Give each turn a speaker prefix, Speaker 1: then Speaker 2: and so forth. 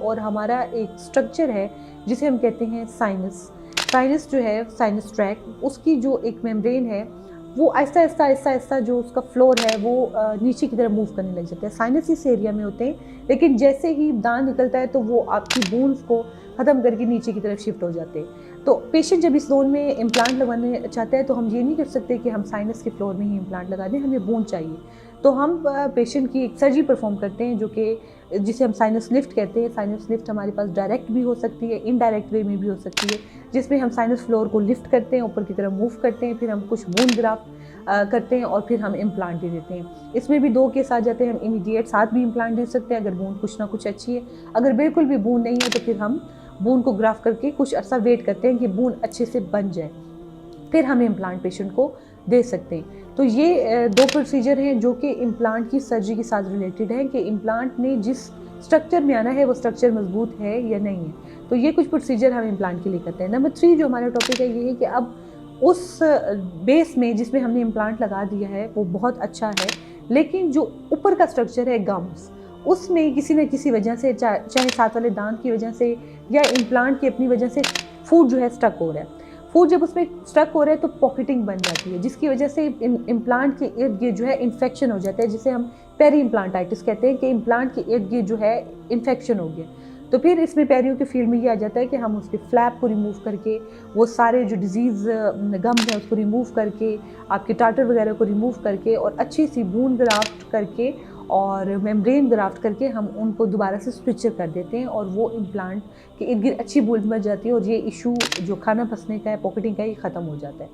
Speaker 1: और हमारा एक स्ट्रक्चर है जिसे हम कहते हैं साइनस। साइनस जो है, साइनस ट्रैक, उसकी जो एक मेम्ब्रेन है वो आहिस्ता आहिस्ता आहिस्ता आहिस्ता जो उसका फ्लोर है वो नीचे की तरफ मूव करने लग जाता है। साइनस इस एरिया में होते हैं, लेकिन जैसे ही दांत निकलता है तो वो आपकी बोन्स को ख़त्म करके नीचे की तरफ शिफ्ट हो जाते हैं। तो पेशेंट जब इस जोन में इम्प्लांट लगवाने चाहता है तो हम ये नहीं कर सकते कि हम साइनस के फ्लोर में ही इम्प्लांट लगा दें, हमें बोन चाहिए। तो हम पेशेंट की एक सर्जरी परफॉर्म करते हैं जो कि जिसे हम साइनस लिफ्ट कहते हैं। साइनस लिफ्ट हमारे पास डायरेक्ट भी हो सकती है, इनडायरेक्ट वे में भी हो सकती है, जिसमें हम साइनस फ्लोर को लिफ्ट करते हैं, ऊपर की तरफ मूव करते हैं, फिर हम कुछ बोन ग्राफ्ट करते हैं और फिर हम इम्प्लांट दे देते हैं। इसमें भी दो केस आ जाते हैं, हम इमीडिएट साथ भी इम्प्लांट दे सकते हैं अगर बून कुछ ना कुछ अच्छी है। अगर बिल्कुल भी बून नहीं है तो फिर हम बून को ग्राफ्ट करके कुछ अर्सा वेट करते हैं कि बून अच्छे से बन जाए, फिर हम इम्प्लांट पेशेंट को दे सकते हैं। तो ये दो प्रोसीजर हैं जो कि इम्प्लांट की सर्जरी के साथ रिलेटेड है कि इम्प्लांट ने जिस स्ट्रक्चर में आना है वो स्ट्रक्चर मजबूत है या नहीं है। तो ये कुछ प्रोसीजर हम इम्प्लांट के लिए करते हैं। नंबर 3 जो हमारा टॉपिक है ये है कि अब उस बेस में जिसमें हमने इम्प्लांट लगा दिया है वो बहुत अच्छा है, लेकिन जो ऊपर का स्ट्रक्चर है गम्स, उसमें किसी न किसी वजह से, चाहे साथ वाले दांत की वजह से या इम्प्लांट की अपनी वजह से, फूड जो है स्टक हो रहा है। फूड जब उसमें स्टक हो रहा है तो पॉकेटिंग बन जाती है, जिसकी वजह से इम्प्लांट के इर्द गिर्द जो है इन्फेक्शन हो जाता है, जिसे हम पेरी इम्प्लांटाइटिस कहते हैं कि इम्प्लांट के इर्द गिर्द जो है इन्फेक्शन हो गया। तो फिर इसमें पैरियों के फील्ड में ये आ जाता है कि हम उसके फ्लैप को रिमूव करके, वो सारे जो डिजीज़ गम्स हैं उसको रिमूव करके, आपके टाटर वगैरह को रिमूव करके और अच्छी सी बून ग्राफ्ट करके और मेम्ब्रेन ग्राफ्ट करके हम उनको दोबारा से स्टिचर कर देते हैं और वो इम्प्लांट के इर्द गिर्द अच्छी बूंद बन जाती है और ये इशू जो खाना फंसने का है, पॉकेटिंग का, ये ख़त्म हो जाता है।